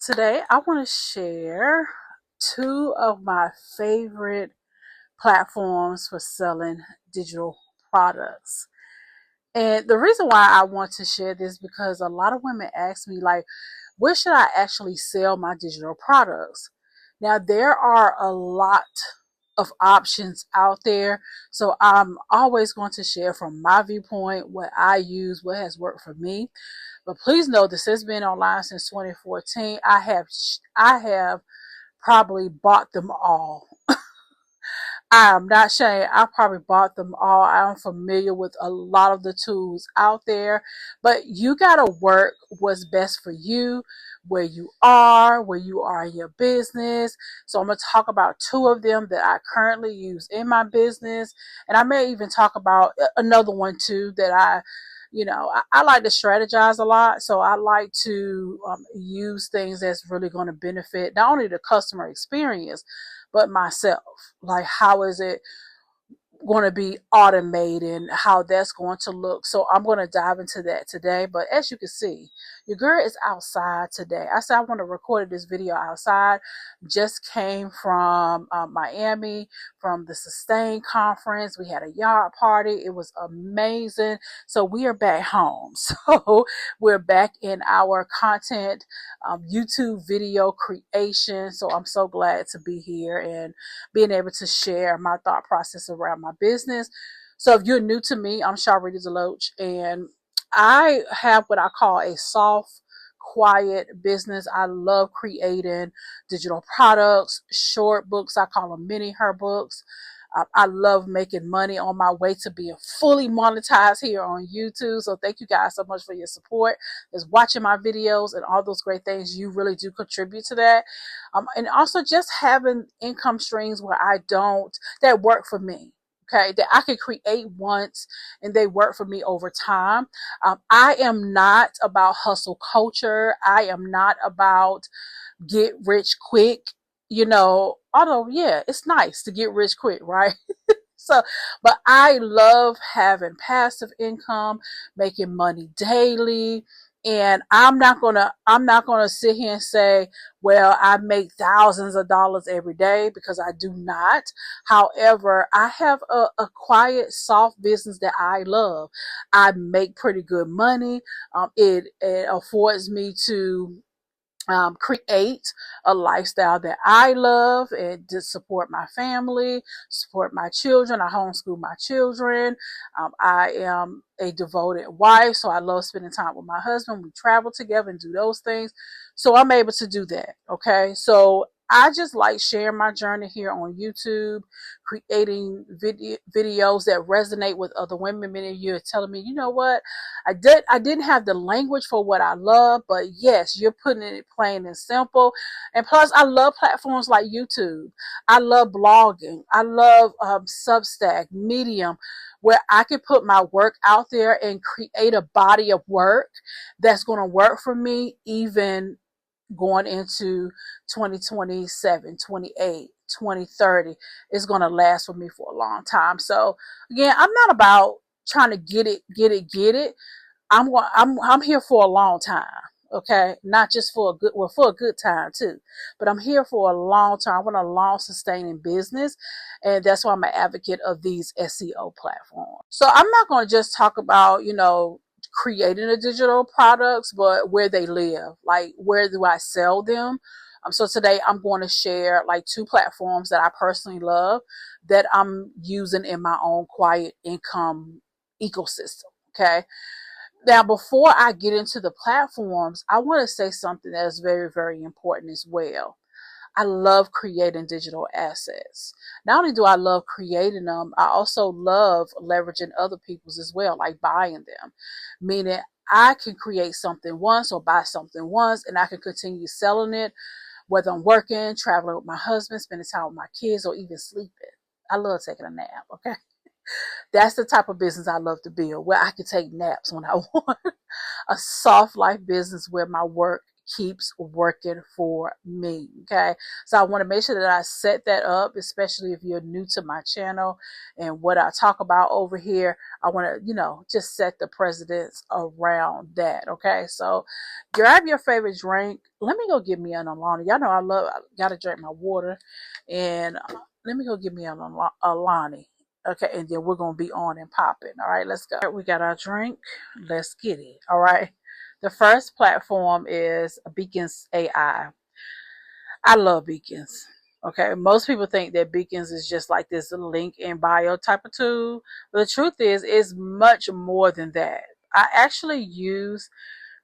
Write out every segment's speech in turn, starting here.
Today, I want to share two of my favorite platforms for selling digital products. And the reason why I want to share this because a lot of women ask me, like, where should I actually sell my digital products? Now, there are a lot of options out there. So I'm always going to share from my viewpoint what I use, what has worked for me. But please know this has been online since 2014. I have probably bought them all. I'm not saying I probably bought them all. I'm familiar with a lot of the tools out there, but you got to work what's best for you, where you are in your business. So I'm going to talk about two of them that I currently use in my business. And I may even talk about another one too that I like to strategize a lot. So I like to use things that's really going to benefit not only the customer experience, but myself. Like, how is it going to be automated and how that's going to look. So I'm going to dive into that today. But as you can see, your girl is outside today. I said I want to record this video outside. Just came from Miami from the Sustain conference. We had a yard party. It was amazing. So we are back home. So we're back in our content YouTube video creation. So I'm so glad to be here and being able to share my thought process around my business. So if you're new to me, I'm Sharlrita Deloatch, and I have what I call a soft, quiet business. I love creating digital products, short books. I call them mini her books. I love making money on my way to being fully monetized here on YouTube. So thank you guys so much for your support. Is watching my videos and all those great things. You really do contribute to that. And also just having income streams that work for me. Okay, that I can create once and they work for me over time. I am not about hustle culture. I am not about get rich quick. Although, yeah, it's nice to get rich quick, right? So, but I love having passive income, making money daily. And I'm not gonna sit here and say, well, I make thousands of dollars every day, because I do not. However, I have a quiet, soft business that I love. I make pretty good money. It affords me to create a lifestyle that I love and to support my family, support my children. I homeschool my children. I am a devoted wife, so I love spending time with my husband. We travel together and do those things. So I'm able to do that. Okay. So I just like sharing my journey here on YouTube, creating videos that resonate with other women. Many of you are telling me, you know what? I didn't have the language for what I love, but yes, you're putting it plain and simple. And plus, I love platforms like YouTube. I love blogging. I love Substack, Medium, where I can put my work out there and create a body of work that's going to work for me, even going into 2027, 28, 2030. It's going to last for me for a long time. So again, I'm not about trying to get it. I'm here for a long time. Okay, not just for a good time too, but I'm here for a long time. I want a long sustaining business, and that's why I'm an advocate of these SEO platforms. So I'm not going to just talk about creating the digital products, but where they live, like where do I sell them. So today I'm going to share like two platforms that I personally love that I'm using in my own quiet income ecosystem. Okay. Now, before I get into the platforms, I want to say something that is very, very important as well. I love creating digital assets. Not only do I love creating them, I also love leveraging other people's as well, like buying them. Meaning I can create something once or buy something once and I can continue selling it, whether I'm working, traveling with my husband, spending time with my kids, or even sleeping. I love taking a nap, okay? That's the type of business I love to build, where I can take naps when I want. A soft life business where my work keeps working for me. Okay, so I want to make sure that I set that up, especially if you're new to my channel and what I talk about over here. I want to, just set the precedence around that. Okay, so grab your favorite drink. Let me go get me an Alani. Y'all know I gotta drink my water, and let me go get me an Alani. Okay, and then we're gonna be on and popping. All right, let's go. We got our drink. Let's get it. All right. The first platform is Beacons.ai. I love Beacons. Okay, most people think that Beacons is just like this link in bio type of tool, but the truth is, it's much more than that. I actually use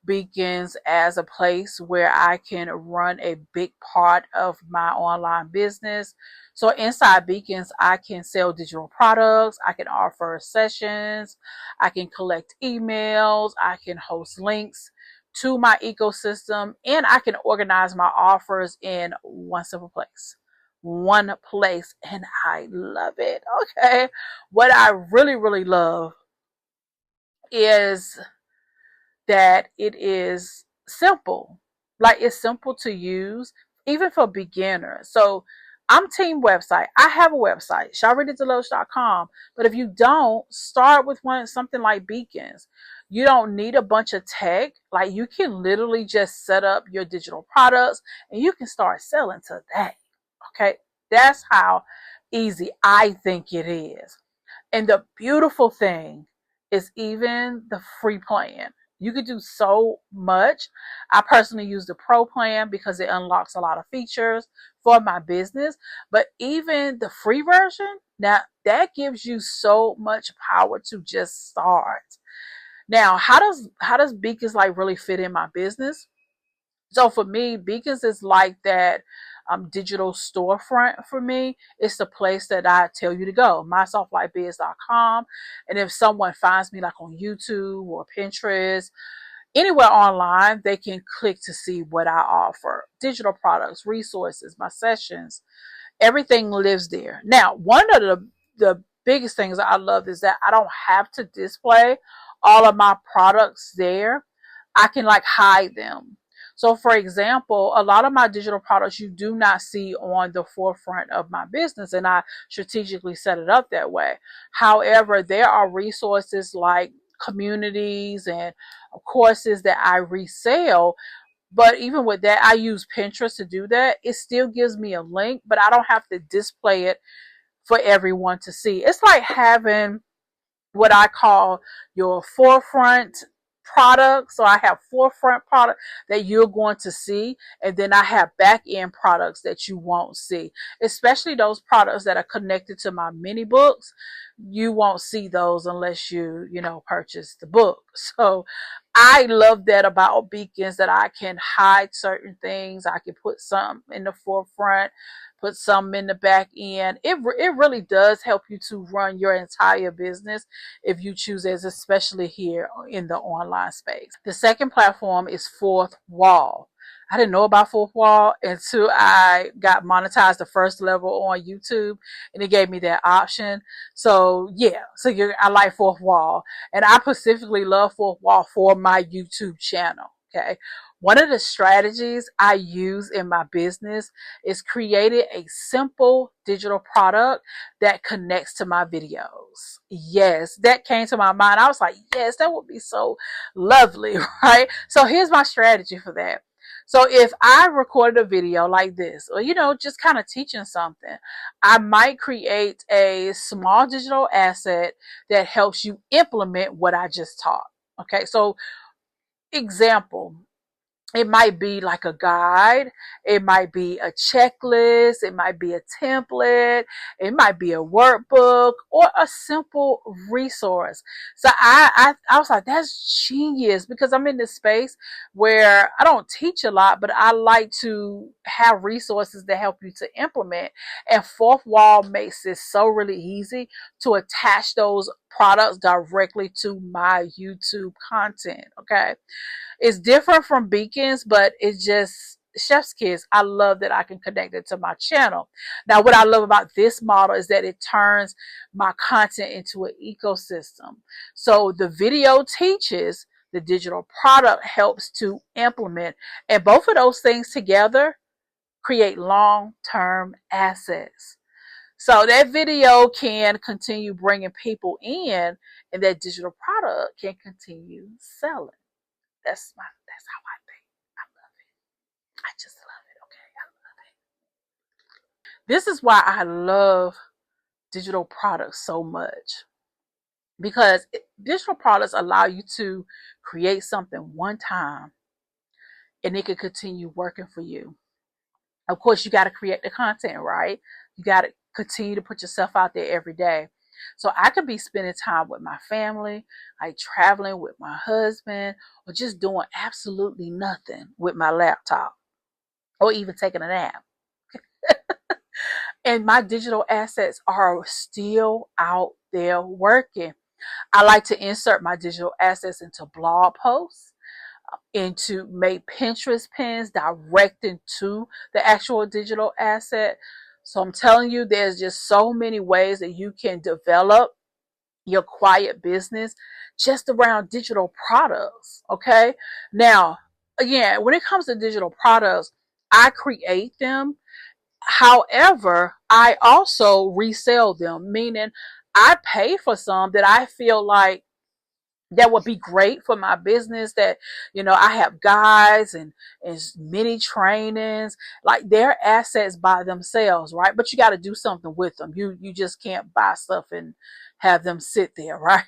Beacons as a place where I can run a big part of my online business. So inside Beacons, I can sell digital products, I can offer sessions, I can collect emails, I can host links to my ecosystem, and I can organize my offers in one simple place. One place, and I love it. Okay. What I really, really love is that it is simple. Like, it's simple to use, even for beginners. So I'm team website. I have a website, Sharlrita But if you don't, start with something like Beacons. You don't need a bunch of tech. Like, you can literally just set up your digital products and you can start selling today. Okay. That's how easy I think it is. And the beautiful thing is even the free plan. You could do so much. I personally use the pro plan because it unlocks a lot of features for my business. But even the free version, now that gives you so much power to just start. Now, how does Beacons like really fit in my business? So for me, Beacons is like that digital storefront for me. It's the place that I tell you to go, mysoftlightbiz.com. And if someone finds me like on YouTube or Pinterest, anywhere online, they can click to see what I offer. Digital products, resources, my sessions, everything lives there. Now, one of the biggest things that I love is that I don't have to display all of my products there. I can like hide them. So for example, a lot of my digital products you do not see on the forefront of my business, and I strategically set it up that way. However, there are resources like communities and courses that I resell. But even with that, I use Pinterest to do that. It still gives me a link, but I don't have to display it for everyone to see. It's like having what I call your forefront product. So I have forefront product that you're going to see, and then I have back end products that you won't see, especially those products that are connected to my mini books. You won't see those unless you purchase the book. So I love that about Beacons, that I can hide certain things. I can put some in the forefront, put some in the back end. It really does help you to run your entire business if you choose it, especially here in the online space. The second platform is Fourth Wall. I didn't know about Fourth Wall until I got monetized the first level on YouTube, and it gave me that option. So yeah, I like Fourth Wall, and I specifically love Fourth Wall for my YouTube channel. Okay. One of the strategies I use in my business is creating a simple digital product that connects to my videos. Yes, that came to my mind. I was like, yes, that would be so lovely, right? So here's my strategy for that. So if I recorded a video like this, or, just kind of teaching something, I might create a small digital asset that helps you implement what I just taught. Okay, so example, it might be like a guide. It might be a checklist. It might be a template. It might be a workbook or a simple resource. So I was like, that's genius, because I'm in this space where I don't teach a lot, but I like to have resources that help you to implement. And Fourth Wall makes it so really easy to attach those products directly to my YouTube content. Okay. It's different from Beacons, but it's just chef's kiss. I love that I can connect it to my channel. Now, what I love about this model is that it turns my content into an ecosystem. So the video teaches, the digital product helps to implement. And both of those things together create long-term assets. So that video can continue bringing people in, and that digital product can continue selling. That's how I think. I love it. I just love it. Okay, I love it. This is why I love digital products so much, because digital products allow you to create something one time, and it can continue working for you. Of course, you got to create the content, right? You got to continue to put yourself out there every day. So I could be spending time with my family, like traveling with my husband, or just doing absolutely nothing with my laptop, or even taking a nap. And my digital assets are still out there working. I like to insert my digital assets into blog posts, into make Pinterest pins direct into the actual digital asset. So I'm telling you, there's just so many ways that you can develop your quiet business just around digital products. Okay. Now, again, when it comes to digital products, I create them. However, I also resell them, meaning I pay for some that I feel like that would be great for my business, that I have guides and many trainings, like they're assets by themselves, right? But you got to do something with them. You just can't buy stuff and have them sit there, right?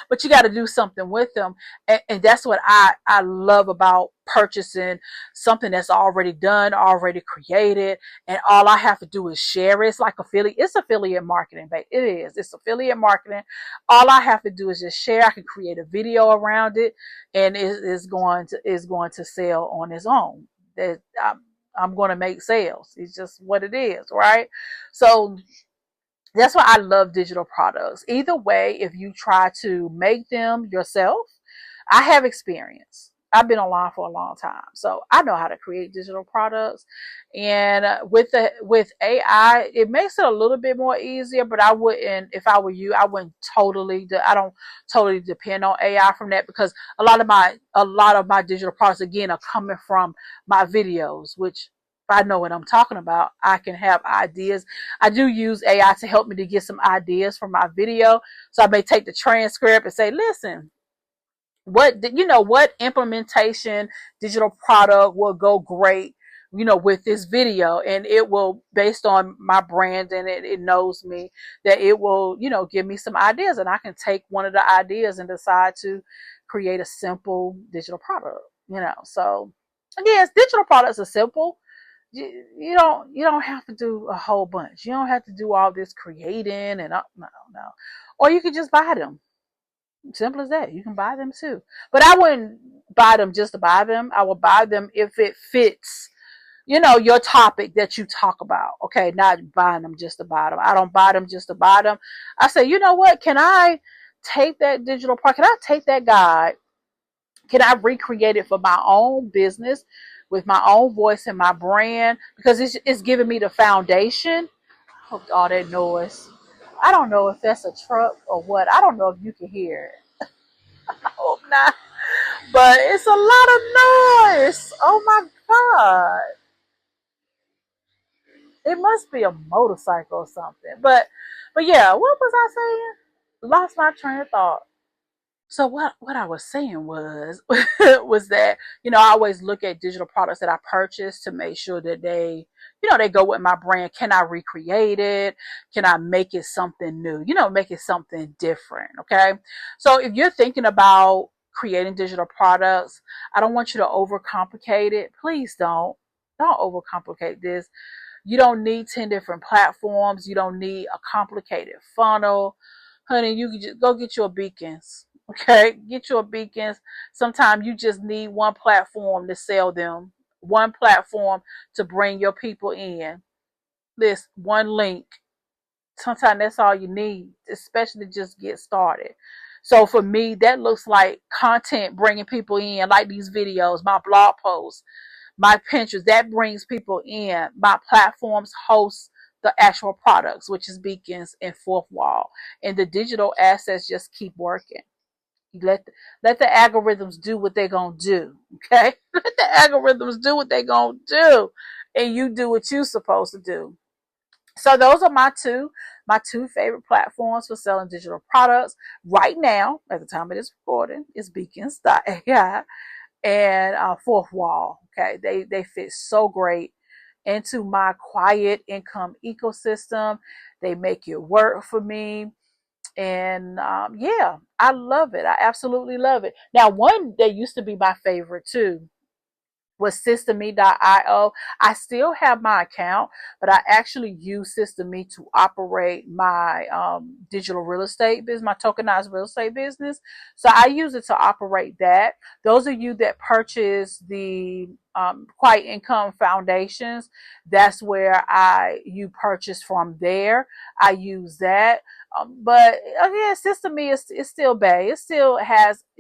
But you got to do something with them. And that's what I love about purchasing something that's already done, already created, and all I have to do is share it. It's like affiliate. It's affiliate marketing, babe. It is. It's affiliate marketing. All I have to do is just share. I can create a video around it, and it is going to sell on its own. That I'm going to make sales. It's just what it is, right? So that's why I love digital products. Either way, if you try to make them yourself, I have experience. I've been online for a long time, so I know how to create digital products. And with AI, it makes it a little bit more easier. But I wouldn't, if I were you, I wouldn't totally. I don't totally depend on AI from that, because a lot of my digital products again are coming from my videos, which if I know what I'm talking about, I can have ideas. I do use AI to help me to get some ideas for my video. So I may take the transcript and say, listen, what implementation digital product will go great with this video, and it will, based on my brand, and it knows me, that it will give me some ideas, and I can take one of the ideas and decide to create a simple digital product. So again, digital products are simple. You don't have to do a whole bunch. You don't have to do all this creating and no. Or you can just buy them. Simple as that. You can buy them too. But I wouldn't buy them just to buy them. I would buy them if it fits, your topic that you talk about. Okay, not buying them just to buy them. I don't buy them just to buy them. I say, you know what? Can I take that digital part? Can I take that guide? Can I recreate it for my own business with my own voice and my brand? Because it's giving me the foundation. Oh, all that noise. I don't know if that's a truck or what. I don't know if you can hear it. I hope not. But it's a lot of noise. Oh my God. It must be a motorcycle or something. But yeah, what was I saying? Lost my train of thought. So what I was saying was was that I always look at digital products that I purchase to make sure that they go with my brand. Can I recreate it? Can I make it something new? Make it something different. Okay. So if you're thinking about creating digital products, I don't want you to overcomplicate it. Please don't overcomplicate this. You don't need 10 different platforms. You don't need a complicated funnel. Honey, you can just go get your beacons. Okay, get your beacons. Sometimes you just need one platform to sell them, one platform to bring your people in. This one link. Sometimes that's all you need, especially to just get started. So for me, that looks like content bringing people in, like these videos, my blog posts, my Pinterest, that brings people in. My platforms host the actual products, which is Beacons and Fourth Wall. And the digital assets just keep working. Let the algorithms do what they're gonna do. Okay, let the algorithms do what they're gonna do, and you do what you're supposed to do. So those are my two favorite platforms for selling digital products right now. At the time of this recording, is Beacons.ai and Fourth Wall. Okay, they fit so great into my quiet income ecosystem. They make it work for me. And yeah, I love it. I absolutely love it. Now, one that used to be my favorite too was systeme.io. I still have my account, but I actually use Systeme to operate my digital real estate business, my tokenized real estate business. So I use it to operate that. Those of you that purchase the Quiet Income Foundations, that's where you purchase from there. I use that. But again, Systeme is still Bay.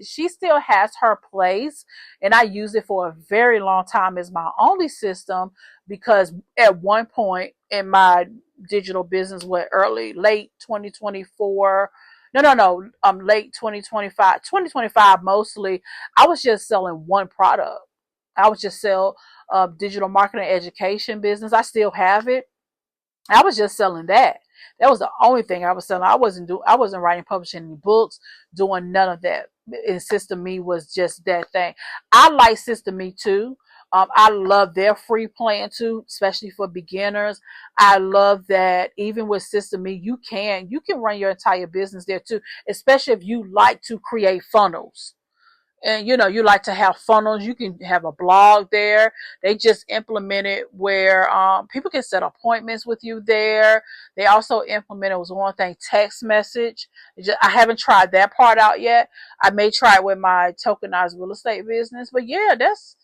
She still has her place, and I use it for a very long time as my only system, because at one point in my digital business, late 2024, no, late 2025 mostly, I was just selling one product. I was just sell digital marketing education business. I still have it. I was just selling that. That was the only thing I was selling. I wasn't writing, publishing any books, doing none of that. And Systeme was just that thing. I like Systeme too. I love their free plan too, especially for beginners. I love that even with Systeme, you can run your entire business there too, especially if you like to create funnels. And you like to have funnels. You can have a blog there. They just implemented where people can set appointments with you there. They also implemented, was one thing, text message. I haven't tried that part out yet. I may try it with my tokenized real estate business. But yeah, that's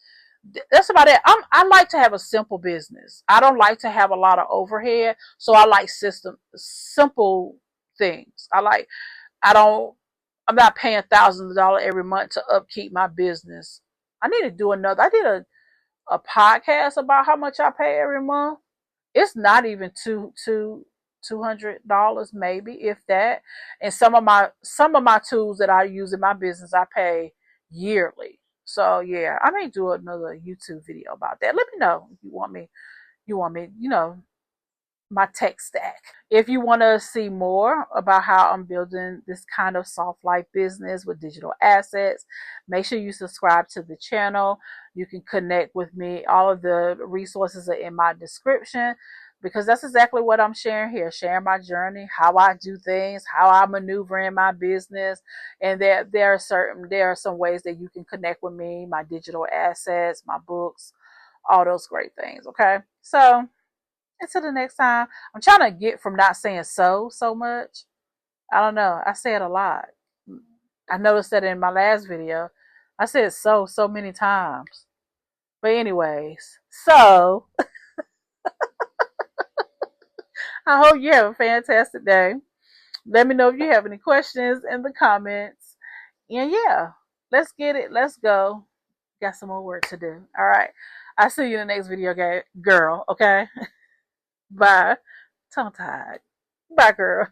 about it. I like to have a simple business. I don't like to have a lot of overhead, so I like simple things. I don't. I'm not paying thousands of dollars every month to upkeep my business. I need to do another. I did a podcast about how much I pay every month. It's not even $200 maybe, if that. And some of my tools that I use in my business I pay yearly. So yeah, I may do another YouTube video about that. Let me know if you want me, my tech stack. If you want to see more about how I'm building this kind of soft life business with digital assets, make sure you subscribe to the channel. You can connect with me. All of the resources are in my description, because that's exactly what I'm sharing here, sharing my journey, how I do things, how I maneuver in my business. And there are some ways that you can connect with me, my digital assets, my books, all those great things. Okay. So until the next time, I'm trying to get from not saying so much. I don't know. I say it a lot. I noticed that in my last video, I said so many times. But anyways, so I hope you have a fantastic day. Let me know if you have any questions in the comments. And yeah, let's get it. Let's go. Got some more work to do. All right. I'll see you in the next video, girl. Okay. Bye. Tongue tied. Bye, girl.